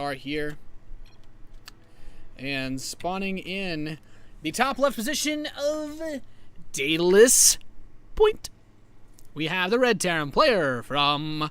Are here and spawning in the top left position of Daedalus Point. We have the red Terran player from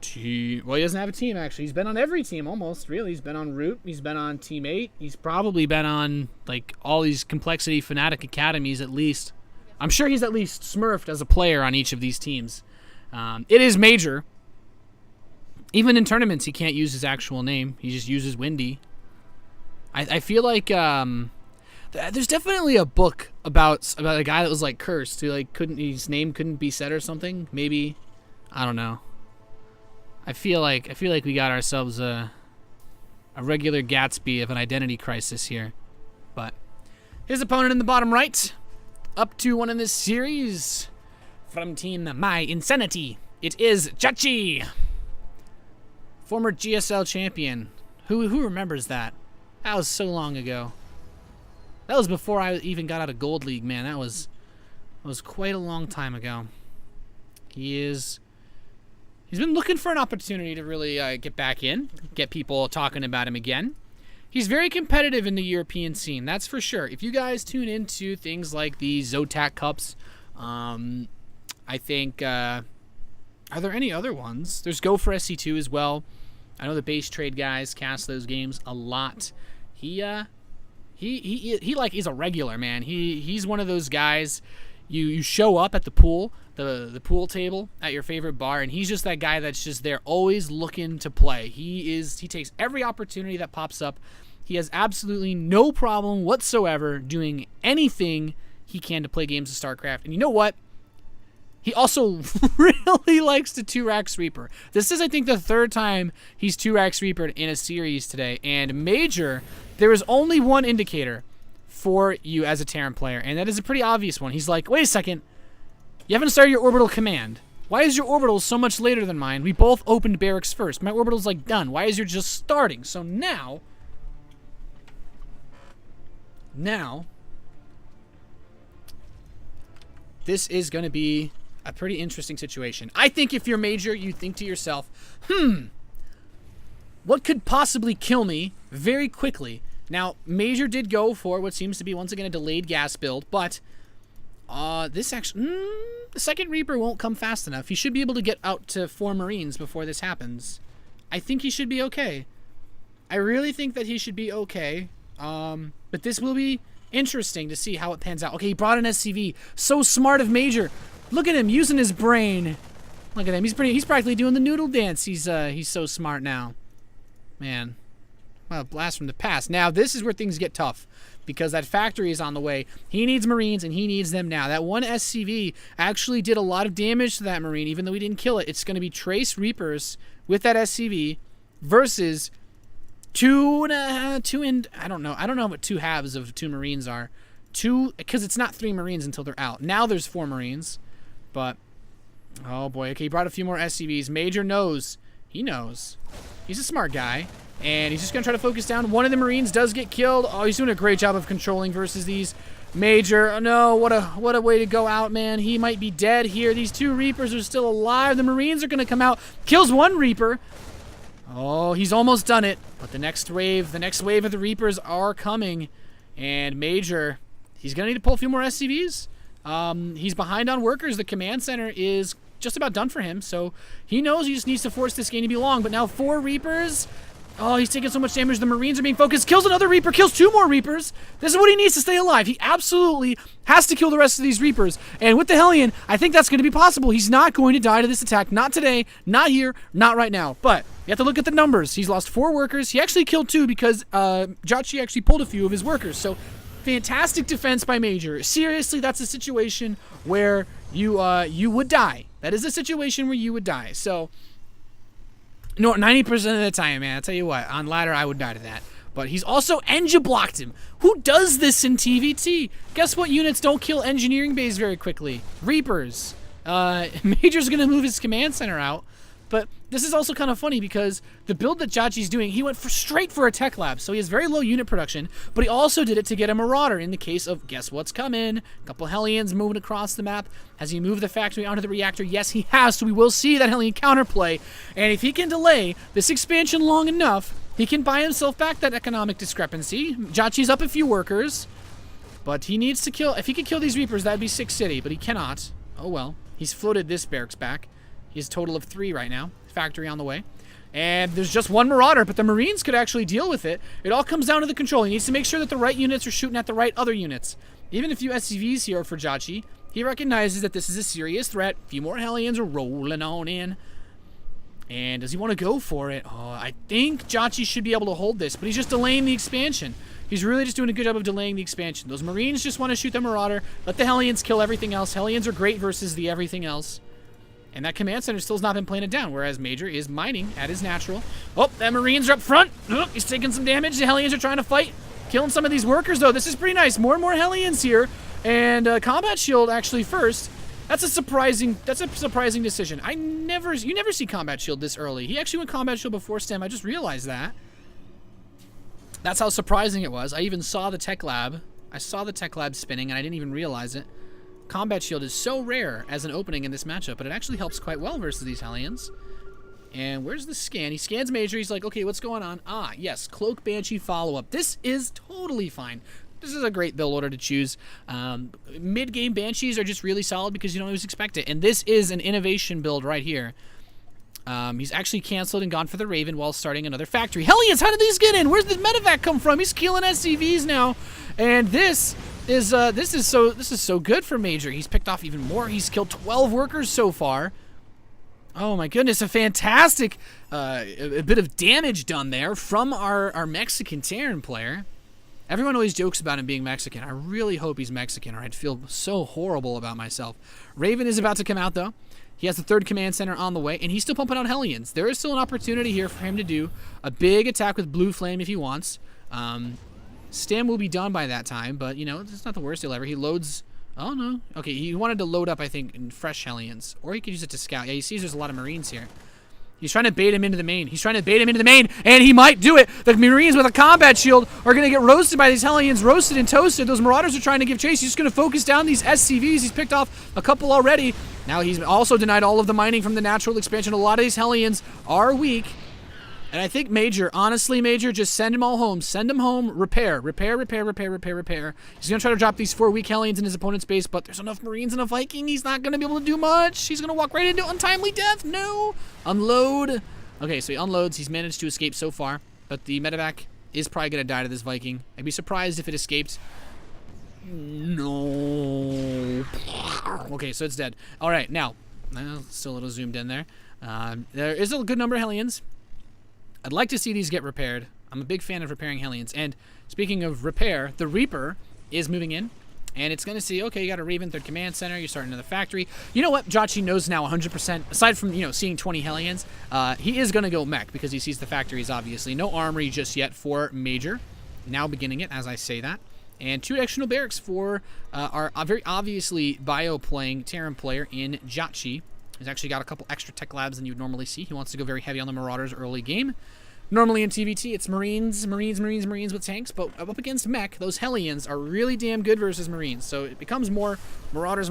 team. Well, he doesn't have a team actually. He's been on every team almost. Really, he's been on Root. He's been on Team 8. He's probably been on like all these Complexity Fnatic academies at least. I'm sure he's at least smurfed as a player on each of these teams. It is Major. Even in tournaments, he can't use his actual name. He just uses Windy. I feel like there's definitely a book about a guy that was like cursed, who like his name couldn't be said or something. Maybe, I don't know. I feel like we got ourselves a regular Gatsby of an identity crisis here. But his opponent in the bottom right, up to one in this series from Team My Insanity. It is Jjakji. Former GSL champion. Who remembers that? That was so long ago. That was before I even got out of Gold League, man. That was quite a long time ago. He's been looking for an opportunity to really get back in, get people talking about him again. He's very competitive in the European scene, that's for sure. If you guys tune into things like the Zotac Cups, I think, are there any other ones? There's Go for SC2 as well. I know the base trade guys cast those games a lot. He like is a regular, man. He's one of those guys. You show up at the pool, the pool table at your favorite bar, and he's just that guy that's just there, always looking to play. He takes every opportunity that pops up. He has absolutely no problem whatsoever doing anything he can to play games of StarCraft. And you know what? He also really likes to 2-rack sweeper. This is, I think, the third time he's 2-rack sweepered in a series today. And Major, there is only one indicator for you as a Terran player, and that is a pretty obvious one. He's like, wait a second, you haven't started your orbital command. Why is your orbital so much later than mine? We both opened barracks first. My orbital's like done. Why is yours just starting? So now, this is going to be a pretty interesting situation. I think if you're Major, you think to yourself, what could possibly kill me very quickly? Now, Major did go for what seems to be, once again, a delayed gas build, but this actually, the second Reaper won't come fast enough. He should be able to get out to 4 Marines before this happens. I think he should be okay. I really think that he should be okay, but this will be interesting to see how it pans out. Okay, he brought an SCV. So smart of Major. Look at him using his brain. Look at him. He's practically doing the noodle dance. He's so smart now. Man. Well, blast from the past. Now, this is where things get tough because that factory is on the way. He needs Marines, and he needs them now. That one SCV actually did a lot of damage to that Marine, even though he didn't kill it. It's going to be Trace Reapers with that SCV versus I don't know what 2 halves of 2 Marines are. 2, because it's not 3 Marines until they're out. Now there's 4 Marines, but oh boy. Okay, he brought a few more SCVs. Major knows. He knows. He's a smart guy, and he's just gonna try to focus down. One of the Marines does get killed. Oh, he's doing a great job of controlling versus these. Major, oh no, what a way to go out, man. He might be dead here. These 2 Reapers are still alive. The Marines are gonna come out. Kills 1 Reaper. Oh, he's almost done it. But the next wave of the Reapers are coming. And Major, he's going to need to pull a few more SCVs. He's behind on workers. The command center is just about done for him. So he knows he just needs to force this game to be long. But now 4 Reapers. Oh, he's taking so much damage. The Marines are being focused. Kills another Reaper. Kills 2 more Reapers. This is what he needs to stay alive. He absolutely has to kill the rest of these Reapers. And with the Hellion, I think that's going to be possible. He's not going to die to this attack. Not today. Not here. Not right now. But you have to look at the numbers. He's lost 4 workers. He actually killed 2 because Jjakji actually pulled a few of his workers. So fantastic defense by Major. Seriously, that's a situation where you would die. That is a situation where you would die. So no, 90% of the time, man, I'll tell you what, on ladder, I would die to that. But he's also Engia blocked him. Who does this in TVT? Guess what units don't kill engineering bays very quickly? Reapers. Major's going to move his command center out. But this is also kind of funny because the build that Jjakji's doing, he went straight for a tech lab. So he has very low unit production, but he also did it to get a Marauder in the case of guess what's coming. A couple Hellions moving across the map. Has he moved the factory onto the reactor? Yes, he has. So we will see that Hellion counterplay. And if he can delay this expansion long enough, He can buy himself back that economic discrepancy. Jjakji's up a few workers, but he needs to kill. If he could kill these Reapers, that'd be 6 city, but he cannot. Oh well. He's floated this barracks back. He has a total of 3 right now. Factory on the way. And there's just 1 Marauder, but the Marines could actually deal with it. It all comes down to the control. He needs to make sure that the right units are shooting at the right other units. Even a few SCVs here for Jjakji. He recognizes that this is a serious threat. A few more Hellions are rolling on in. And does he want to go for it? Oh, I think Jjakji should be able to hold this, but he's just delaying the expansion. He's really just doing a good job of delaying the expansion. Those Marines just want to shoot the Marauder. Let the Hellions kill everything else. Hellions are great versus the everything else. And that command center still has not been planted down, whereas Major is mining at his natural. Oh, that Marines are up front. Oh, he's taking some damage. The Hellions are trying to fight. Killing some of these workers, though. This is pretty nice. More and more Hellions here. And Combat Shield actually first. That's a surprising decision. You never see Combat Shield this early. He actually went Combat Shield before Stem. I just realized that. That's how surprising it was. I even saw the Tech Lab. I saw the Tech Lab spinning, and I didn't even realize it. Combat Shield is so rare as an opening in this matchup, but it actually helps quite well versus these Hellions. And where's the scan? He scans Major. He's like, okay, what's going on? Ah, yes, Cloak Banshee follow-up. This is totally fine. This is a great build order to choose. Mid-game Banshees are just really solid because you don't always expect it. And this is an innovation build right here. He's actually canceled and gone for the Raven while starting another factory. Hellions, how did these get in? Where's the medevac come from? He's killing SCVs now. And this is so good for Major. He's picked off even more. He's killed 12 workers so far. Oh my goodness, a fantastic a bit of damage done there from our Mexican Terran player. Everyone always jokes about him being Mexican. I really hope he's Mexican or I'd feel so horrible about myself. Raven is about to come out though. He has the 3rd command center on the way, and he's still pumping out Hellions. There is still an opportunity here for him to do a big attack with Blue Flame if he wants. Stem will be done by that time, but, you know, it's not the worst deal ever. He loads... Oh, no. Okay, he wanted to load up, I think, in fresh Hellions. Or he could use it to scout. Yeah, he sees there's a lot of Marines here. He's trying to bait him into the main. And he might do it. The Marines with a combat shield are going to get roasted by these Hellions, roasted and toasted. Those Marauders are trying to give chase. He's just going to focus down these SCVs. He's picked off a couple already. Now he's also denied all of the mining from the natural expansion. A lot of these Hellions are weak. And I think Major, honestly, Major, just send them all home. Send them home. Repair. He's going to try to drop these 4 weak Hellions in his opponent's base, but there's enough Marines and a Viking. He's not going to be able to do much. He's going to walk right into untimely death. No. Unload. Okay, so he unloads. He's managed to escape so far, but the medevac is probably going to die to this Viking. I'd be surprised if it escaped. No. Okay, so it's dead. All right, now, still a little zoomed in there. There is a good number of Hellions. I'd like to see these get repaired. I'm a big fan of repairing Hellions. And speaking of repair, the Reaper is moving in. And it's going to see, okay, you got a Raven, 3rd command center. You're starting another factory. You know what? Jjakji knows now 100%. Aside from, you know, seeing 20 Hellions, he is going to go mech because he sees the factories, obviously. No armory just yet for Major. Now beginning it, as I say that. And 2 additional barracks for our very obviously bio-playing Terran player in Jjakji. He's actually got a couple extra tech labs than you'd normally see. He wants to go very heavy on the Marauders early game. Normally in TVT, it's Marines with tanks, but up against mech, those Hellions are really damn good versus Marines. So it becomes more Marauders,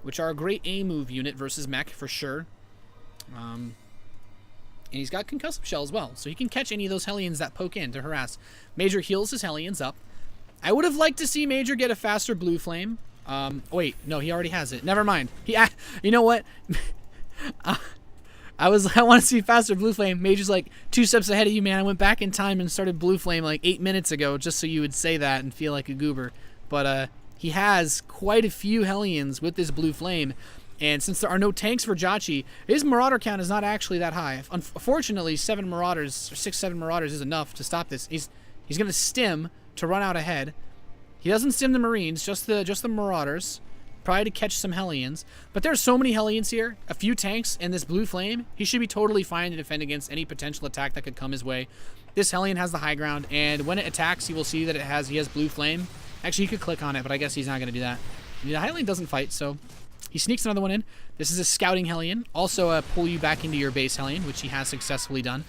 which are a great A move unit versus mech for sure. And he's got concussive shell as well, so he can catch any of those Hellions that poke in to harass. Major heals his Hellions up. I would have liked to see Major get a faster Blue Flame. Wait, no, he already has it. Never mind. You know what? I want to see faster Blue Flame. Major's like 2 steps ahead of you, man. I went back in time and started Blue Flame like 8 minutes ago just so you would say that and feel like a goober. But he has quite a few Hellions with this Blue Flame. And since there are no tanks for Jjakji, his Marauder count is not actually that high. Unfortunately, 7 Marauders, or 6-7 Marauders is enough to stop this. He's going to stim to run out ahead. He doesn't stim the Marines, just the Marauders. Probably to catch some Hellions. But there's so many Hellions here, a few tanks, and this Blue Flame. He should be totally fine to defend against any potential attack that could come his way. This Hellion has the high ground, and when it attacks, you will see that he has Blue Flame. Actually, he could click on it, but I guess he's not going to do that. The Hellion doesn't fight, so he sneaks another one in. This is a scouting Hellion. Also pull you back into your base Hellion, which he has successfully done.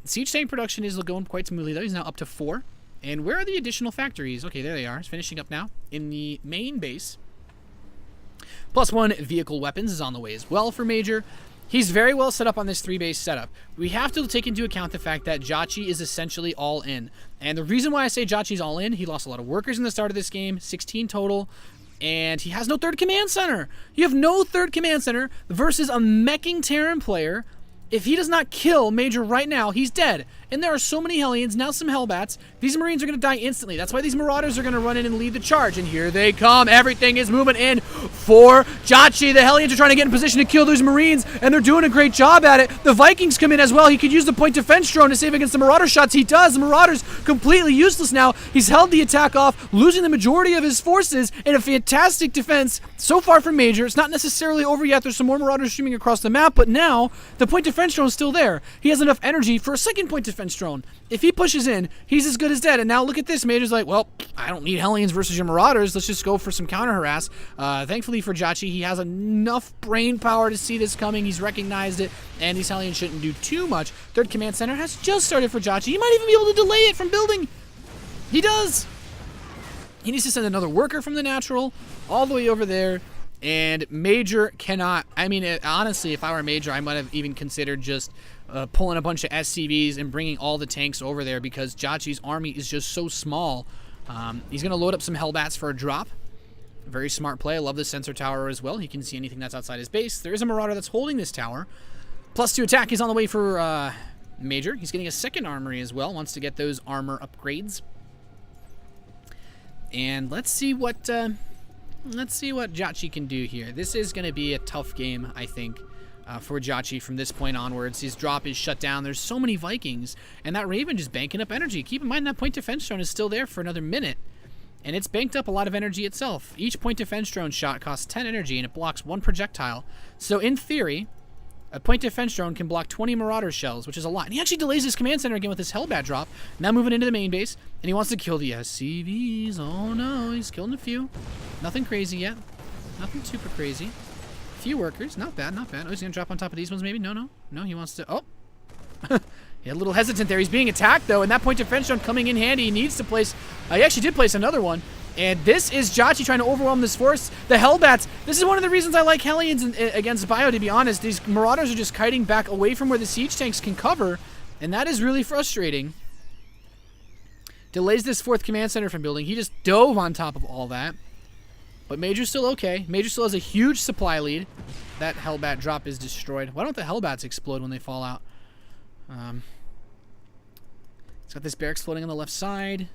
Siege tank production is going quite smoothly, though. He's now up to 4. And where are the additional factories? Okay, there they are. It's finishing up now in the main base. +1 vehicle weapons is on the way as well for Major. He's very well set up on this 3-base setup. We have to take into account the fact that Jjakji is essentially all in. And the reason why I say Jjakji's all in, he lost a lot of workers in the start of this game, 16 total, and he has no third command center. You have no third command center versus a meching Terran player. If he does not kill Major right now, he's dead. And there are so many Hellions, now some Hellbats. These Marines are going to die instantly. That's why these Marauders are going to run in and lead the charge. And here they come. Everything is moving in for Jjakji. The Hellions are trying to get in position to kill those Marines, and they're doing a great job at it. The Vikings come in as well. He could use the point defense drone to save against the Marauder shots. He does. The Marauder's completely useless now. He's held the attack off, losing the majority of his forces in a fantastic defense so far from Major. It's not necessarily over yet. There's some more Marauders streaming across the map, but now the point defense drone is still there. He has enough energy for a second point defense drone. If he pushes in, he's as good as dead. And now look at this. Major's like, well, I don't need Hellions versus your Marauders. Let's just go for some counter harass. Thankfully for Jjakji, he has enough brain power to see this coming. He's recognized it, and these Hellions shouldn't do too much. Third command center has just started for Jjakji. He might even be able to delay it from building. He does. He needs to send another worker from the natural all the way over there. And Major cannot. I mean, honestly, if I were Major, I might have even considered just pulling a bunch of SCVs and bringing all the tanks over there, because Jjakji's army is just so small. He's going to load up some Hellbats for a drop. Very smart play. I love the sensor tower as well. He can see anything that's outside his base. There is a Marauder that's holding this tower. +2 attack is on the way for Major. He's getting a second armory as well. Wants to get those armor upgrades. And let's see what Jjakji can do here. This is going to be a tough game, I think, for Jjakji from this point onwards. His drop is shut down. There's so many Vikings, and that Raven just banking up energy. Keep in mind that point defense drone is still there for another minute, and it's banked up a lot of energy itself. Each point defense drone shot costs 10 energy, and it blocks 1 projectile. So in theory, a point defense drone can block 20 Marauder shells, which is a lot. And he actually delays his command center again with his Hellbat drop. Now moving into the main base, and he wants to kill the SCVs. Oh no, he's killing a few. Nothing crazy yet. Nothing super crazy. Few workers. Not bad, not bad. Oh, he's going to drop on top of these ones maybe? No, he wants to... Oh! He had a little hesitant there. He's being attacked, though, and that point defense drone coming in handy. He needs to place... he actually did place another one. And this is Jjakji trying to overwhelm this force. The Hellbats. This is one of the reasons I like Hellions against Bio, to be honest. These Marauders are just kiting back away from where the siege tanks can cover, and that is really frustrating. Delays this 4th command center from building. He just dove on top of all that. But Major's still okay. Major still has a huge supply lead. That Hellbat drop is destroyed. Why don't the Hellbats explode when they fall out? It's got this barracks floating on the left side.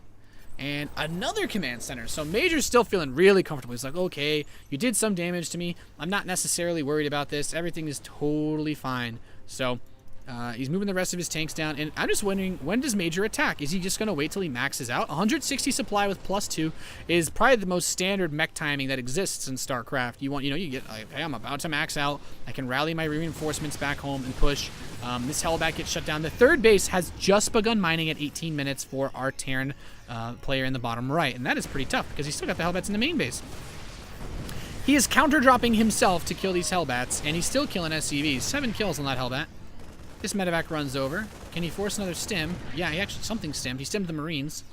And another command center. So Major's still feeling really comfortable. He's like, okay, you did some damage to me. I'm not necessarily worried about this. Everything is totally fine. So he's moving the rest of his tanks down. And I'm just wondering, when does Major attack? Is he just going to wait till he maxes out? 160 supply with +2 is probably the most standard mech timing that exists in StarCraft. You get, like, hey, I'm about to max out. I can rally my reinforcements back home and push. This Hellbat gets shut down. The 3rd base has just begun mining at 18 minutes for our Terran player in the bottom right. And that is pretty tough because he's still got the Hellbats in the main base. He is counter-dropping himself to kill these Hellbats, and he's still killing SCVs. 7 kills on that Hellbat. This medevac runs over. Can he force another stim? Yeah, he actually, something stimmed. He stimmed the Marines.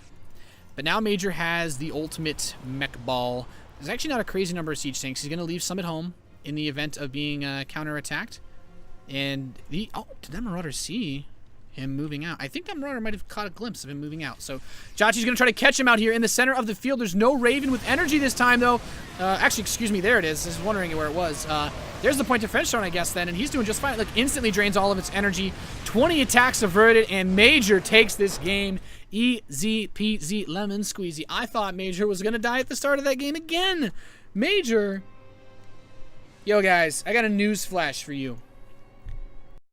But now Major has the ultimate mech ball. There's actually not a crazy number of siege tanks. He's going to leave some at home in the event of being counter-attacked. And oh, did that Marauder see him moving out? I think that Marauder might have caught a glimpse of him moving out. So Jjakji's going to try to catch him out here in the center of the field. There's no Raven with energy this time, though. Actually, excuse me, there it is. I was wondering where it was. There's the point defense drone, I guess, then, and he's doing just fine. Like, instantly drains all of its energy. 20 attacks averted, and Major takes this game. Easy peasy lemon squeezy. I thought Major was going to die at the start of that game again. Major. Yo, guys, I got a news flash for you.